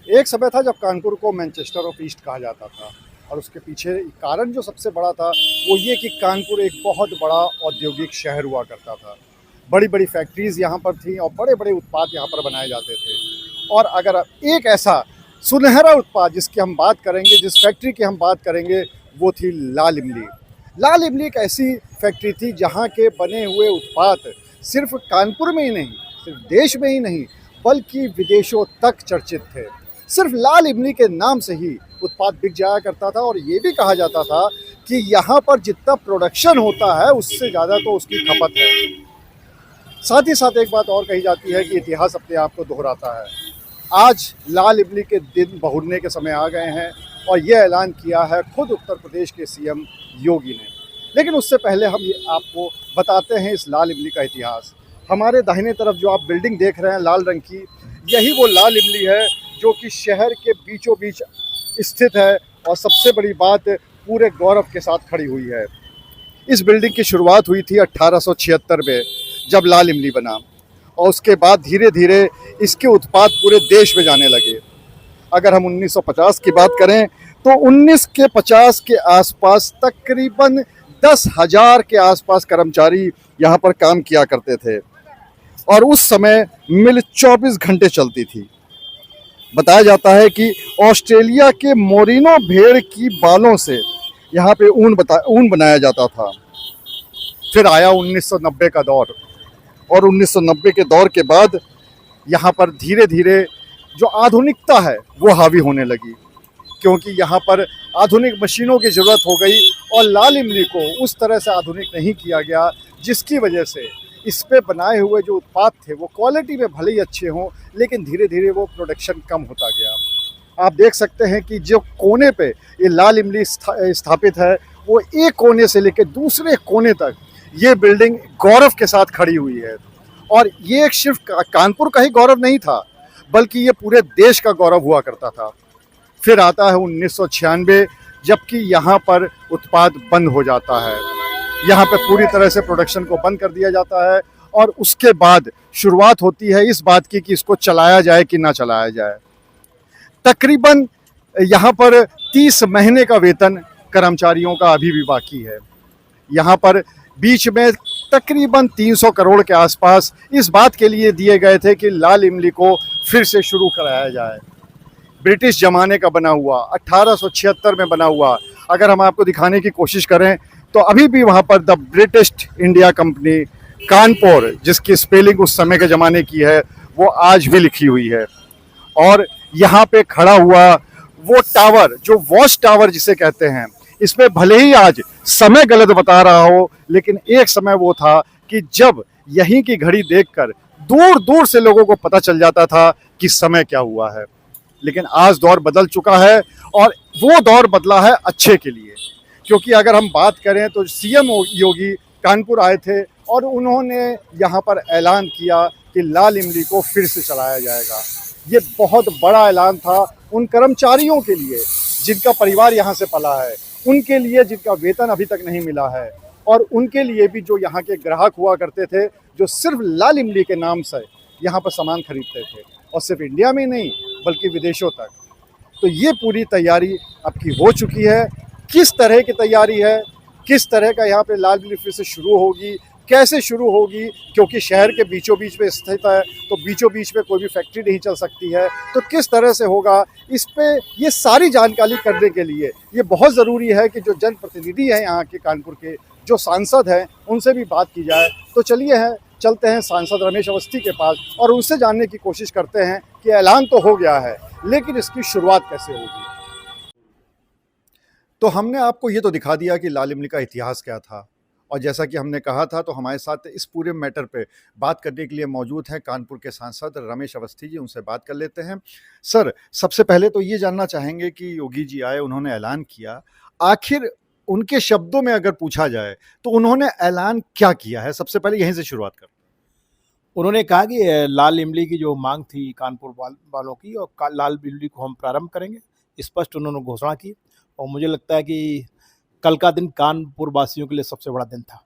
एक समय था जब कानपुर को मैनचेस्टर ऑफ ईस्ट कहा जाता था, और उसके पीछे कारण जो सबसे बड़ा था वो ये कि कानपुर एक बहुत बड़ा औद्योगिक शहर हुआ करता था। बड़ी बड़ी फैक्ट्रीज़ यहाँ पर थीं और बड़े बड़े उत्पाद यहाँ पर बनाए जाते थे। और अगर एक ऐसा सुनहरा उत्पाद जिसकी हम बात करेंगे, जिस फैक्ट्री की हम बात करेंगे, वो थी लाल इमली। लाल इमली एक ऐसी फैक्ट्री थी जहाँ के बने हुए उत्पाद सिर्फ कानपुर में ही नहीं, सिर्फ देश में ही नहीं, बल्कि विदेशों तक चर्चित थे। सिर्फ लाल इमली के नाम से ही उत्पाद बिक जाया करता था, और ये भी कहा जाता था कि यहाँ पर जितना प्रोडक्शन होता है उससे ज़्यादा तो उसकी खपत है। साथ ही साथ एक बात और कही जाती है कि इतिहास अपने आप को दोहराता है। आज लाल इमली के दिन बहुरने के समय आ गए हैं, और ये ऐलान किया है खुद उत्तर प्रदेश के सीएम योगी ने। लेकिन उससे पहले हम ये आपको बताते हैं इस लाल इमली का इतिहास। हमारे दाहिने तरफ जो आप बिल्डिंग देख रहे हैं लाल रंग की, यही वो लाल इमली है जो कि शहर के बीचों बीच स्थित है, और सबसे बड़ी बात, पूरे गौरव के साथ खड़ी हुई है। इस बिल्डिंग की शुरुआत हुई थी 1876 में, जब लाल इमली बना, और उसके बाद धीरे धीरे इसके उत्पाद पूरे देश में जाने लगे। अगर हम 1950 की बात करें तो 1950 के आसपास तकरीबन 10,000 के आसपास कर्मचारी यहाँ पर काम किया करते थे, और उस समय मिल 24 घंटे चलती थी। बताया जाता है कि ऑस्ट्रेलिया के मोरिनो भेड़ की बालों से यहाँ पे ऊन बनाया जाता था। फिर आया 1990 का दौर, और 1990 के दौर के बाद यहाँ पर धीरे धीरे जो आधुनिकता है वो हावी होने लगी, क्योंकि यहाँ पर आधुनिक मशीनों की ज़रूरत हो गई, और लाल इमली को उस तरह से आधुनिक नहीं किया गया, जिसकी वजह से इस पे बनाए हुए जो उत्पाद थे वो क्वालिटी में भले ही अच्छे हों, लेकिन धीरे धीरे वो प्रोडक्शन कम होता गया। आप देख सकते हैं कि जो कोने पे ये लाल इमली स्थापित है, वो एक कोने से लेकर दूसरे कोने तक ये बिल्डिंग गौरव के साथ खड़ी हुई है। और ये एक सिर्फ कानपुर का ही गौरव नहीं था, बल्कि ये पूरे देश का गौरव हुआ करता था। फिर आता है 1996, जबकि यहाँ पर उत्पाद बंद हो जाता है। यहाँ पे पूरी तरह से प्रोडक्शन को बंद कर दिया जाता है, और उसके बाद शुरुआत होती है इस बात की कि इसको चलाया जाए कि ना चलाया जाए। तकरीबन यहाँ पर 30 महीने का वेतन कर्मचारियों का अभी भी बाकी है। यहाँ पर बीच में तकरीबन 300 करोड़ के आसपास इस बात के लिए दिए गए थे कि लाल इमली को फिर से शुरू कराया जाए। ब्रिटिश ज़माने का बना हुआ, 1876 में बना हुआ, अगर हम आपको दिखाने की कोशिश करें तो अभी भी वहाँ पर the British India company Kanpur, जिसकी स्पेलिंग उस समय के ज़माने की है, वो आज भी लिखी हुई है। और यहाँ पे खड़ा हुआ वो टावर, जो वॉच टावर जिसे कहते हैं, इसमें भले ही आज समय गलत बता रहा हो, लेकिन एक समय वो था कि जब यहीं की घड़ी देखकर दूर दूर से लोगों को पता चल जाता था कि समय क्या हुआ है। लेकिन आज दौर बदल चुका है, और वो दौर बदला है अच्छे के लिए। क्योंकि अगर हम बात करें तो सीएम योगी कानपुर आए थे, और उन्होंने यहाँ पर ऐलान किया कि लाल इमली को फिर से चलाया जाएगा। ये बहुत बड़ा ऐलान था उन कर्मचारियों के लिए जिनका परिवार यहाँ से पला है, उनके लिए जिनका वेतन अभी तक नहीं मिला है, और उनके लिए भी जो यहाँ के ग्राहक हुआ करते थे, जो सिर्फ लाल इमली के नाम से यहाँ पर सामान खरीदते थे, और सिर्फ इंडिया में नहीं बल्कि विदेशों तक। तो ये पूरी तैयारी अब की हो चुकी है। किस तरह की तैयारी है, किस तरह का यहाँ पे लाल इमली फिर से शुरू होगी, कैसे शुरू होगी, क्योंकि शहर के बीचों बीच में स्थित है, तो बीचों बीच में कोई भी फैक्ट्री नहीं चल सकती है, तो किस तरह से होगा, इस पे ये सारी जानकारी करने के लिए ये बहुत ज़रूरी है कि जो जनप्रतिनिधि हैं यहाँ के कानपुर के, जो सांसद हैं, उनसे भी बात की जाए। तो चलिए चलते हैं सांसद रमेश अवस्थी के पास, और उनसे जानने की कोशिश करते हैं कि ऐलान तो हो गया है, लेकिन इसकी शुरुआत कैसे होगी। तो हमने आपको ये तो दिखा दिया कि लाल इमली का इतिहास क्या था, और जैसा कि हमने कहा था, तो हमारे साथ इस पूरे मैटर पे बात करने के लिए मौजूद हैं कानपुर के सांसद रमेश अवस्थी जी। उनसे बात कर लेते हैं। सर, सबसे पहले तो ये जानना चाहेंगे कि योगी जी आए, उन्होंने ऐलान किया, आखिर उनके शब्दों में अगर पूछा जाए तो उन्होंने ऐलान क्या किया है? सबसे पहले यहीं से शुरुआत करते हैं। उन्होंने कहा कि लाल इमली की जो मांग थी कानपुर वालों की, और लाल इमली को हम प्रारंभ करेंगे, स्पष्ट उन्होंने घोषणा की। और मुझे लगता है कि कल का दिन कानपुर वासियों के लिए सबसे बड़ा दिन था,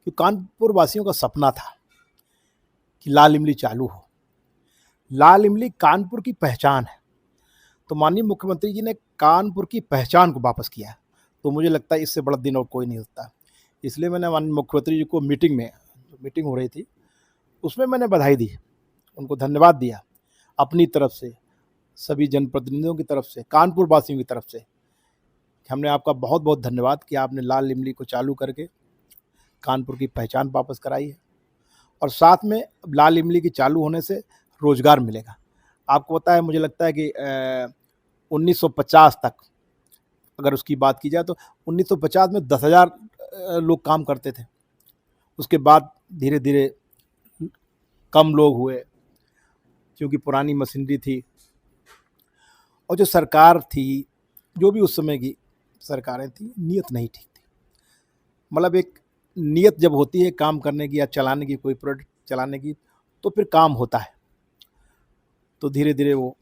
कि कानपुर वासियों का सपना था कि लाल इमली चालू हो, लाल इमली कानपुर की पहचान है, तो माननीय मुख्यमंत्री जी ने कानपुर की पहचान को वापस किया है। तो मुझे लगता है इससे बड़ा दिन और कोई नहीं होता। इसलिए मैंने माननीय मुख्यमंत्री जी को मीटिंग हो रही थी, उसमें मैंने बधाई दी, उनको धन्यवाद दिया अपनी तरफ से, सभी जनप्रतिनिधियों की तरफ से, कानपुर वासियों की तरफ से कि हमने आपका बहुत बहुत धन्यवाद कि आपने लाल इमली को चालू करके कानपुर की पहचान वापस कराई है। और साथ में लाल इमली की चालू होने से रोजगार मिलेगा। आपको पता है, मुझे लगता है कि 1950 तक अगर उसकी बात की जाए तो 1950 में 10,000 लोग काम करते थे। उसके बाद धीरे धीरे कम लोग हुए, क्योंकि पुरानी मशीनरी थी और जो सरकार थी, जो भी उस समय की सरकारें थी, नीयत नहीं ठीक थी। मतलब एक नीयत जब होती है काम करने की या चलाने की, कोई प्रोडक्ट चलाने की, तो फिर काम होता है। तो धीरे धीरे वो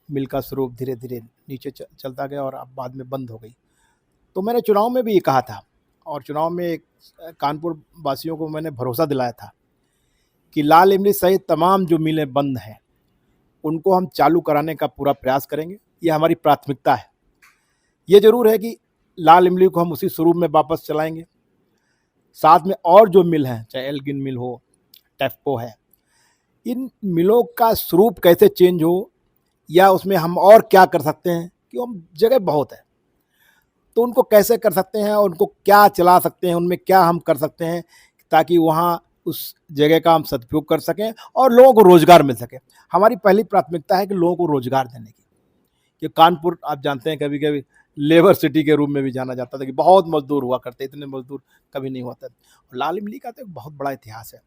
मिल का स्वरूप धीरे धीरे नीचे चलता गया और अब बाद में बंद हो गई। तो मैंने चुनाव में भी ये कहा था और चुनाव में एक कानपुर वासियों को मैंने भरोसा दिलाया था कि लाल इमली सहित तमाम जो मिलें बंद हैं उनको हम चालू कराने का पूरा प्रयास करेंगे। ये हमारी प्राथमिकता है। ये ज़रूर है कि लाल इमली को हम उसी स्वरूप में वापस चलाएंगे। साथ में और जो मिल हैं, चाहे एल्गिन मिल हो, टेफको है, इन मिलों का स्वरूप कैसे चेंज हो या उसमें हम और क्या कर सकते हैं, कि हम जगह बहुत है तो उनको कैसे कर सकते हैं और उनको क्या चला सकते हैं, उनमें क्या हम कर सकते हैं ताकि वहाँ उस जगह का हम सदुपयोग कर सकें और लोगों को रोज़गार मिल सके। हमारी पहली प्राथमिकता है कि लोगों को रोज़गार देने की। कि कानपुर आप जानते हैं कभी कभी लेबर सिटी के रूप में भी जाना जाता था कि बहुत मजदूर हुआ करते, इतने मजदूर कभी नहीं होता। और लाल इमली का तो एक बहुत बड़ा इतिहास है।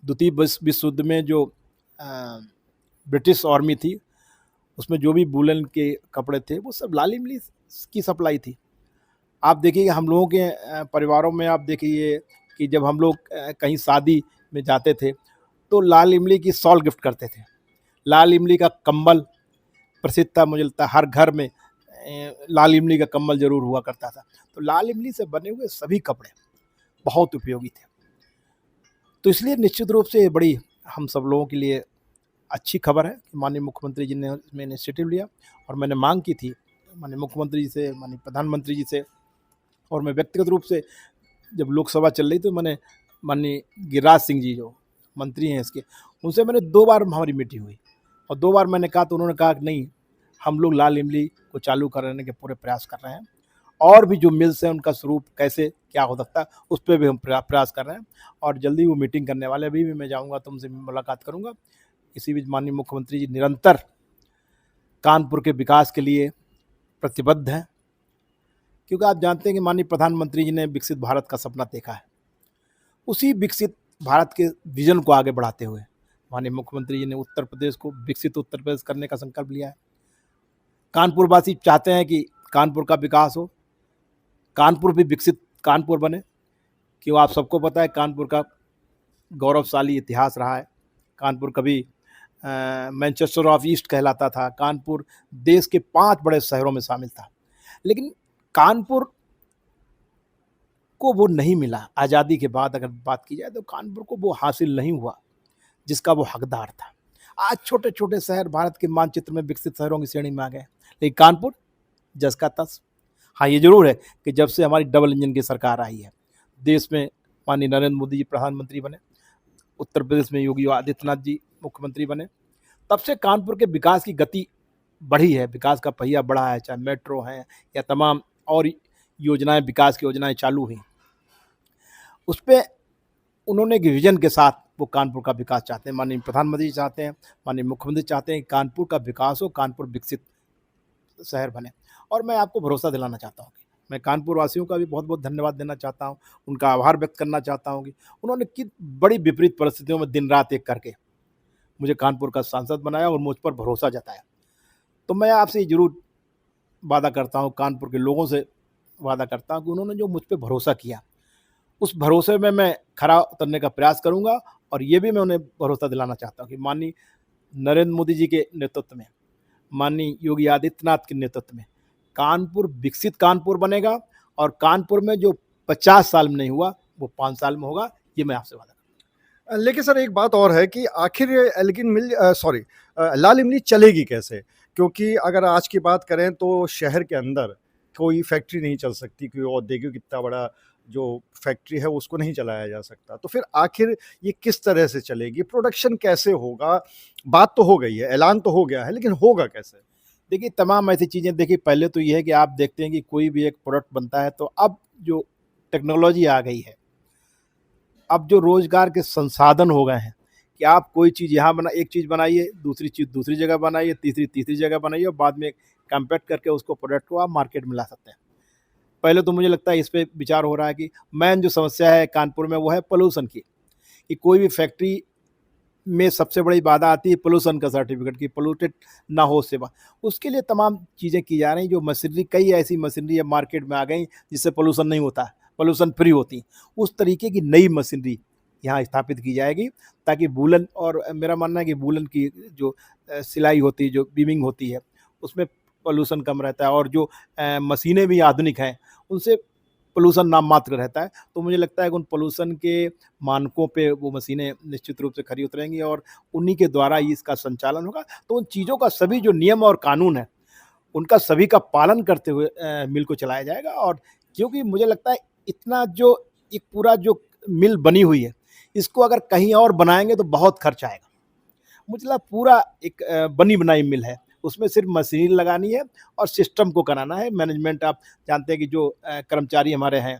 द्वितीय विश्व युद्ध में जो ब्रिटिश आर्मी थी, उसमें जो भी वूलन के कपड़े थे वो सब लाल इमली की सप्लाई थी। आप देखिए हम लोगों के परिवारों में आप देखिए कि जब हम लोग कहीं शादी में जाते थे तो लाल इमली की शॉल गिफ्ट करते थे। लाल इमली का कंबल प्रसिद्ध था, मुझे लगता है हर घर में लाल इमली का कंबल जरूर हुआ करता था। तो लाल इमली से बने हुए सभी कपड़े बहुत उपयोगी थे। तो इसलिए निश्चित रूप से ये बड़ी हम सब लोगों के लिए अच्छी खबर है कि माननीय मुख्यमंत्री जी ने इसमें इनिशिएटिव लिया। और मैंने मांग की थी माननीय मुख्यमंत्री जी से, माननीय प्रधानमंत्री जी से, और मैं व्यक्तिगत रूप से जब लोकसभा चल रही तो मैंने माननीय गिरिराज सिंह जी जो मंत्री हैं इसके, उनसे मैंने 2 बार हमारी मीटिंग हुई और 2 बार मैंने कहा तो उन्होंने कहा कि नहीं, हम लोग लाल इमली को चालू कराने के पूरे प्रयास कर रहे हैं और भी जो मिल्स हैं उनका स्वरूप कैसे क्या हो सकता है उस पर भी हम प्रयास कर रहे हैं। और जल्दी वो मीटिंग करने वाले, अभी भी मैं जाऊँगा तो उनसे मुलाकात करूँगा। इसी बीच माननीय मुख्यमंत्री जी निरंतर कानपुर के विकास के लिए प्रतिबद्ध हैं, क्योंकि आप जानते हैं कि माननीय प्रधानमंत्री जी ने विकसित भारत का सपना देखा है। उसी विकसित भारत के विजन को आगे बढ़ाते हुए माननीय मुख्यमंत्री जी ने उत्तर प्रदेश को विकसित उत्तर प्रदेश करने का संकल्प लिया है। कानपुर वासी चाहते हैं कि कानपुर का विकास हो, कानपुर भी विकसित कानपुर बने, क्यों आप सबको पता है कानपुर का गौरवशाली इतिहास रहा है। कानपुर कभी मैनचेस्टर ऑफ ईस्ट कहलाता था। कानपुर देश के 5 बड़े शहरों में शामिल था, लेकिन कानपुर को वो नहीं मिला। आज़ादी के बाद अगर बात की जाए तो कानपुर को वो हासिल नहीं हुआ जिसका वो हकदार था। आज छोटे छोटे शहर भारत के मानचित्र में विकसित शहरों की श्रेणी में आ गए, लेकिन कानपुर जस का तस। हाँ, ये जरूर है कि जब से हमारी डबल इंजन की सरकार आई है, देश में माननीय नरेंद्र मोदी जी प्रधानमंत्री बने, उत्तर प्रदेश में योगी आदित्यनाथ जी मुख्यमंत्री बने, तब से कानपुर के विकास की गति बढ़ी है, विकास का पहिया बढ़ा है। चाहे मेट्रो है या तमाम और योजनाएं, विकास की योजनाएं चालू हुई, उस पर उन्होंने एक विजन के साथ वो कानपुर का विकास चाहते हैं। माननीय प्रधानमंत्री चाहते हैं, माननीय मुख्यमंत्री चाहते हैं कि कानपुर का विकास हो, कानपुर विकसित शहर बने। और मैं आपको भरोसा दिलाना चाहता हूँ कि मैं कानपुर वासियों का भी बहुत बहुत धन्यवाद देना चाहता हूँ, उनका आभार व्यक्त करना चाहता हूँ कि उन्होंने किस बड़ी विपरीत परिस्थितियों में दिन रात एक करके मुझे कानपुर का सांसद बनाया और मुझ पर भरोसा जताया। तो मैं आपसे ये जरूर वादा करता हूँ, कानपुर के लोगों से वादा करता हूँ कि उन्होंने जो मुझ पर भरोसा किया, उस भरोसे में मैं खरा उतरने का प्रयास करूँगा। और ये भी मैं उन्हें भरोसा दिलाना चाहता हूँ कि माननीय नरेंद्र मोदी जी के नेतृत्व में, माननीय योगी आदित्यनाथ के नेतृत्व में कानपुर विकसित कानपुर बनेगा और कानपुर में जो 50 साल में नहीं हुआ वो 5 साल में होगा। ये मैं आपसे वादा करता हूँ। लेकिन सर एक बात और है कि आखिर ये एल्गिन मिल सॉरी लाल इमली चलेगी कैसे? क्योंकि अगर आज की बात करें तो शहर के अंदर कोई फैक्ट्री नहीं चल सकती, कोई औद्योगिक इतना बड़ा जो फैक्ट्री है उसको नहीं चलाया जा सकता। तो फिर आखिर ये किस तरह से चलेगी? प्रोडक्शन कैसे होगा? बात तो हो गई है, ऐलान तो हो गया है, लेकिन होगा कैसे? देखिए, तमाम ऐसी चीज़ें देखिए पहले तो ये है कि आप देखते हैं कि कोई भी एक प्रोडक्ट बनता है तो अब जो टेक्नोलॉजी आ गई है, अब जो रोज़गार के संसाधन हो गए हैं कि आप कोई चीज़ यहाँ बना एक चीज़ बनाइए, दूसरी चीज़ दूसरी जगह बनाइए, तीसरी जगह बनाइए और बाद में कॉम्पैक्ट करके उसको प्रोडक्ट को आप मार्केट में ला सकते हैं। पहले तो मुझे लगता है इस पे विचार हो रहा है कि मेन जो समस्या है कानपुर में वो है पॉल्यूशन की, कि कोई भी फैक्ट्री में सबसे बड़ी बाधा आती है पॉल्यूशन का सर्टिफिकेट की पोल्यूटेड ना हो सेवा। उसके लिए तमाम चीज़ें की जा रही हैं, जो मशीनरी कई ऐसी मशीनरी अब मार्केट में आ गई जिससे पॉल्यूशन नहीं होता है, पॉल्यूशन फ्री होती हैं। उस तरीके की नई मशीनरी यहाँ स्थापित की जाएगी ताकि वूलन और मेरा मानना है कि वूलन की जो सिलाई होती है, जो वीविंग होती है, उसमें पॉल्यूशन कम रहता है और जो मशीनें भी आधुनिक हैं, उनसे पॉल्यूशन नाम मात्र रहता है। तो मुझे लगता है कि उन पॉल्यूशन के मानकों पे वो मशीनें निश्चित रूप से खरी उतरेंगी और उन्हीं के द्वारा ही इसका संचालन होगा। तो उन चीज़ों का सभी जो नियम और कानून है, उनका सभी का पालन करते हुए मिल को चलाया जाएगा और क्योंकि मुझे लगता है इतना जो एक पूरा जो मिल बनी हुई है, इसको अगर कहीं और बनाएँगे तो बहुत खर्च आएगा। मुझे लगा पूरा एक बनी बनाई मिल है, उसमें सिर्फ मशीन लगानी है और सिस्टम को कराना है। मैनेजमेंट आप जानते हैं कि जो कर्मचारी हमारे हैं,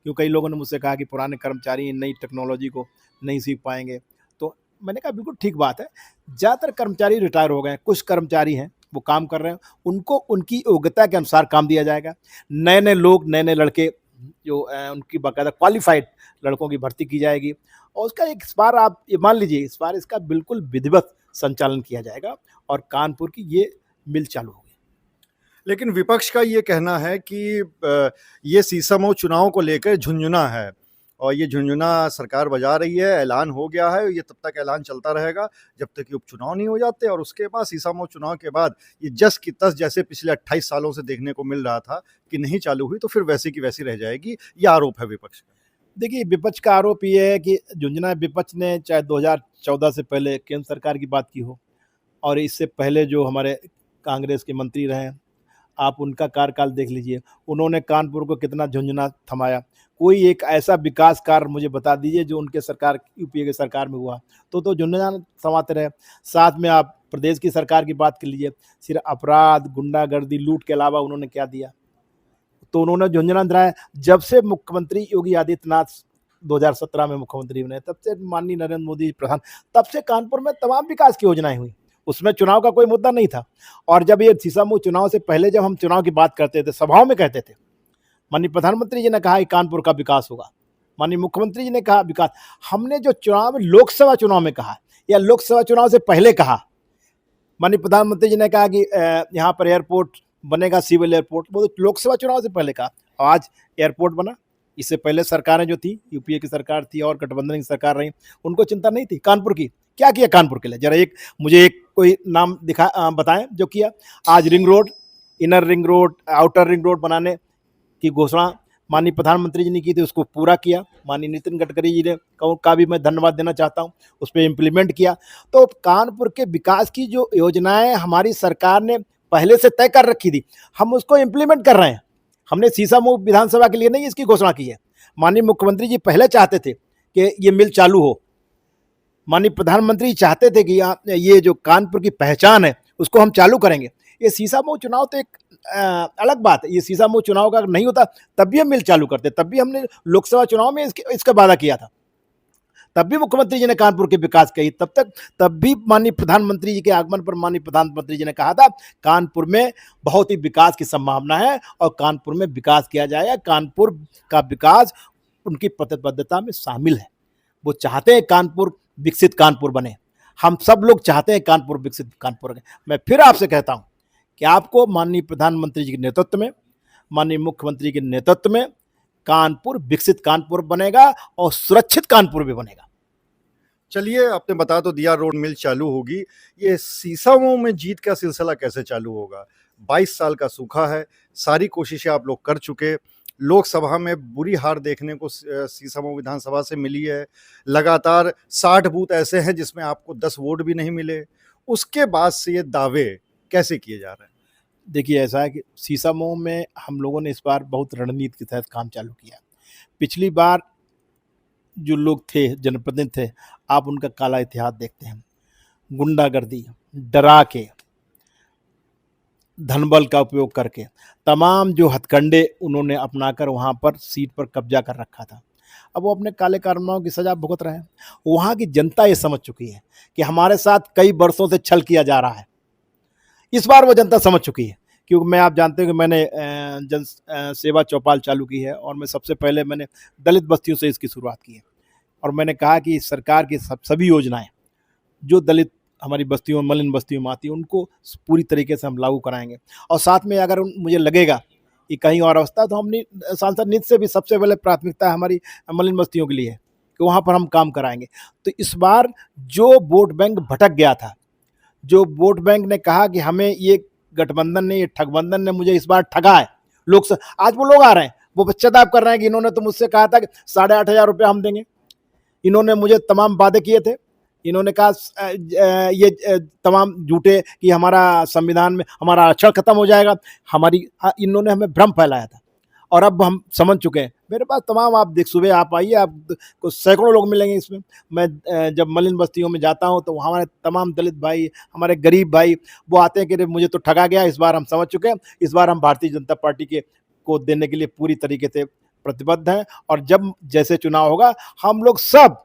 क्यों कई लोगों ने मुझसे कहा कि पुराने कर्मचारी नई टेक्नोलॉजी को नहीं सीख पाएँगे। तो मैंने कहा बिल्कुल ठीक बात है। ज़्यादातर कर्मचारी रिटायर हो गए हैं, कुछ कर्मचारी हैं वो काम कर रहे हैं, उनको उनकी योग्यता के अनुसार काम दिया जाएगा। नए-नए लोग, नए-नए लड़के जो उनकी बाकायदा क्वालिफ़ाइड लड़कों की भर्ती की जाएगी और उसका एक इस बार आप ये मान लीजिए इस बार इसका बिल्कुल विधिवत संचालन किया जाएगा और कानपुर की ये मिल चालू होगी। लेकिन विपक्ष का ये कहना है कि ये सीसमो चुनाव को लेकर झुनझुना है और ये झुनझुना सरकार बजा रही है, ऐलान हो गया है, ये तब तक ऐलान चलता रहेगा जब तक कि उपचुनाव नहीं हो जाते और उसके बाद सीसमो चुनाव के बाद ये जस की तस जैसे पिछले 28 सालों से देखने को मिल रहा था कि नहीं चालू हुई तो फिर वैसी की वैसी रह जाएगी, ये आरोप है विपक्ष का। देखिए, विपक्ष का आरोप ये है कि झुनझुना विपक्ष ने चाहे 2014 से पहले केंद्र सरकार की बात की हो और इससे पहले जो हमारे कांग्रेस के मंत्री रहे हैं, आप उनका कार्यकाल देख लीजिए, उन्होंने कानपुर को कितना झुनझुना थमाया। कोई एक ऐसा विकास कार्य मुझे बता दीजिए जो उनके सरकार यूपीए की सरकार में हुआ, तो झुनझुना थमाते रहे। साथ में आप प्रदेश की सरकार की बात कर लीजिए, सिर्फ अपराध, गुंडागर्दी, लूट के अलावा उन्होंने क्या दिया? तो उन्होंने झुनझुना दिलाया। जब से मुख्यमंत्री योगी आदित्यनाथ 2017 में मुख्यमंत्री बने, तब से माननीय नरेंद्र मोदी प्रधान, तब से कानपुर में तमाम विकास की योजनाएँ हुई। उसमें चुनाव का कोई मुद्दा नहीं था और जब ये सीसामऊ चुनाव से पहले जब हम चुनाव की बात करते थे, सभाओं में कहते थे, माननीय प्रधानमंत्री जी ने कहा कि कानपुर का विकास होगा, माननीय मुख्यमंत्री जी ने कहा विकास। हमने जो चुनाव लोकसभा चुनाव में कहा या लोकसभा चुनाव से पहले कहा, माननीय प्रधानमंत्री जी ने कहा कि यहाँ पर एयरपोर्ट बनेगा, सिविल एयरपोर्ट, वो तो लोकसभा चुनाव से पहले कहा। आज एयरपोर्ट बना। इससे पहले सरकारें जो थी, यूपीए की सरकार थी और गठबंधन की सरकार रही, उनको चिंता नहीं थी कानपुर की। क्या किया कानपुर के लिए? जरा मुझे एक कोई नाम बताएं जो किया। आज ring road, inner ring road, outer ring road बनाने की घोषणा माननीय प्रधानमंत्री जी ने की थी, उसको पूरा किया। माननीय नितिन गडकरी जी ने का भी मैं धन्यवाद देना चाहता हूँ, उस पर इम्प्लीमेंट किया। तो कानपुर के विकास की जो योजनाएं हमारी सरकार ने पहले से तय कर रखी थी, हम उसको इम्प्लीमेंट कर रहे हैं। हमने सीसामऊ विधानसभा के लिए नहीं इसकी घोषणा की है। माननीय मुख्यमंत्री जी पहले चाहते थे कि ये मिल चालू हो, माननीय प्रधानमंत्री चाहते थे कि ये जो कानपुर की पहचान है उसको हम चालू करेंगे। ये सीसामऊ चुनाव तो एक अलग बात है। ये सीसामऊ चुनाव का नहीं होता तब भी हम मिल चालू करते, तब भी हमने लोकसभा चुनाव में इसका वादा किया था, तब भी मुख्यमंत्री जी ने कानपुर के विकास कही, तब भी माननीय प्रधानमंत्री जी के आगमन पर माननीय प्रधानमंत्री जी ने कहा था कानपुर में बहुत ही विकास की संभावना है और कानपुर में विकास किया जाएगा। कानपुर का विकास उनकी प्रतिबद्धता में शामिल है। वो चाहते हैं कानपुर विकसित कानपुर बने। हम सब लोग चाहते हैं कानपुर विकसित कानपुर बने। मैं फिर आपसे कहता हूं कि आपको माननीय प्रधानमंत्री जी के नेतृत्व में, माननीय मुख्यमंत्री के नेतृत्व में कानपुर विकसित कानपुर बनेगा और सुरक्षित कानपुर भी बनेगा। चलिए, आपने बता तो दिया रोड मिल चालू होगी, ये सीसामऊ में जीत का सिलसिला कैसे चालू होगा? 22 साल का सूखा है, सारी कोशिशें आप लोग कर चुके, लोकसभा में बुरी हार देखने को सीसामऊ विधानसभा से मिली है। लगातार 60 बूथ ऐसे हैं जिसमें आपको 10 वोट भी नहीं मिले। उसके बाद से ये दावे कैसे किए जा रहे हैं? देखिए, ऐसा है कि सीसामऊ में हम लोगों ने इस बार बहुत रणनीति के तहत काम चालू किया। पिछली बार जो लोग थे, जनप्रतिनिधि थे, आप उनका काला इतिहास देखते हैं। गुंडागर्दी, डरा के, धनबल का उपयोग करके, तमाम जो हथकंडे उन्होंने अपनाकर वहाँ पर सीट पर कब्जा कर रखा था। अब वो अपने काले कारनामों की सज़ा भुगत रहे हैं। वहाँ की जनता ये समझ चुकी है कि हमारे साथ कई वर्षों से छल किया जा रहा है। इस बार वो जनता समझ चुकी है, क्योंकि मैं, आप जानते हो कि मैंने सेवा चौपाल चालू की है और मैं सबसे पहले मैंने दलित बस्तियों से इसकी शुरुआत की है। और मैंने कहा कि सरकार की सभी योजनाएँ जो दलित हमारी बस्तियों, मलिन बस्तियों में आती है, उनको पूरी तरीके से हम लागू कराएँगे। और साथ में अगर मुझे लगेगा कि कहीं और अवस्था है, तो हम सांसद निधि से भी सबसे पहले प्राथमिकता हमारी मलिन बस्तियों के लिए है कि वहाँ पर हम काम कराएँगे। तो इस बार जो वोट बैंक भटक गया था, जो वोट बैंक ने कहा कि हमें ये गठबंधन ने, ये ठगबंधन ने मुझे इस बार ठगा है, आज वो लोग आ रहे हैं, वो पश्चाताप कर रहे हैं कि इन्होंने तो मुझसे कहा था कि 8,500 रुपये हम देंगे। इन्होंने मुझे तमाम वादे किए थे। इन्होंने कहा ये तमाम झूठे कि हमारा संविधान में हमारा आरक्षण खत्म हो जाएगा। इन्होंने हमें भ्रम फैलाया था और अब हम समझ चुके हैं। मेरे पास तमाम, आप सुबह आप आइए, आपको सैकड़ों लोग मिलेंगे इसमें। मैं जब मलिन बस्तियों में जाता हूँ तो हमारे तमाम दलित भाई, हमारे गरीब भाई, वो आते हैं कि मुझे तो ठगा गया। इस बार हम समझ चुके हैं। इस बार हम भारतीय जनता पार्टी को देने के लिए पूरी तरीके से प्रतिबद्ध हैं और जब जैसे चुनाव होगा, हम लोग सब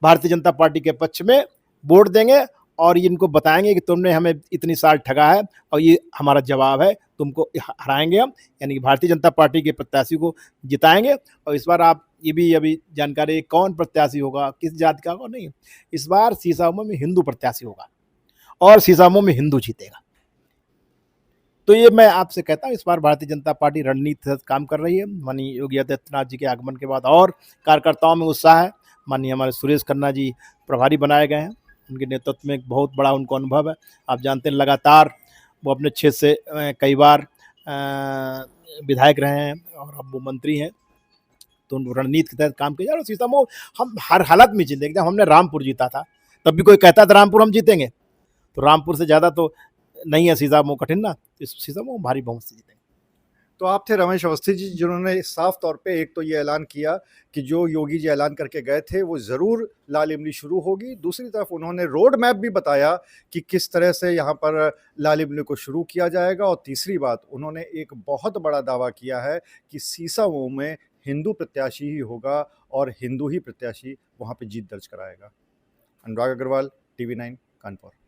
भारतीय जनता पार्टी के पक्ष में वोट देंगे और इनको बताएंगे कि तुमने हमें इतनी साल ठगा है और ये हमारा जवाब है, तुमको हराएंगे हम। यानी कि भारतीय जनता पार्टी के प्रत्याशी को जिताएंगे। और इस बार आप ये भी अभी जानकारी, कौन प्रत्याशी होगा, किस जाति का होगा, नहीं, इस बार सीसामऊ में हिंदू प्रत्याशी होगा और सीसामऊ में हिंदू जीतेगा। तो ये मैं आपसे कहता हूँ, इस बार भारतीय जनता पार्टी रणनीति से काम कर रही है। माननीय योगी आदित्यनाथ जी के आगमन के बाद और कार्यकर्ताओं में उत्साह है। माननीय हमारे सुरेश खन्ना जी प्रभारी बनाए गए हैं, उनके नेतृत्व में एक बहुत बड़ा उनको अनुभव है। आप जानते हैं, लगातार वो अपने क्षेत्र से कई बार विधायक रहे हैं और अब वो मंत्री हैं। तो उन रणनीति के तहत काम किया जा रहा है। सीसामऊ हम हर हालत में जीतेंगे। जब हमने रामपुर जीता था, तब भी कोई कहता था रामपुर हम जीतेंगे, तो रामपुर से ज़्यादा तो नहीं है सीसामऊ कठिन ना। सीसामऊ भारी बहुमत से जीतेंगे। तो आप थे रमेश अवस्थी जी, जिन्होंने साफ तौर पे एक तो ये ऐलान किया कि जो योगी जी ऐलान करके गए थे वो ज़रूर लाल इमली शुरू होगी। दूसरी तरफ उन्होंने रोड मैप भी बताया कि किस तरह से यहाँ पर लाल इमली को शुरू किया जाएगा। और तीसरी बात, उन्होंने एक बहुत बड़ा दावा किया है कि सीसामऊ में हिंदू प्रत्याशी ही होगा और हिंदू ही प्रत्याशी वहाँ पे जीत दर्ज कराएगा। अनुराग अग्रवाल, TV9, कानपुर।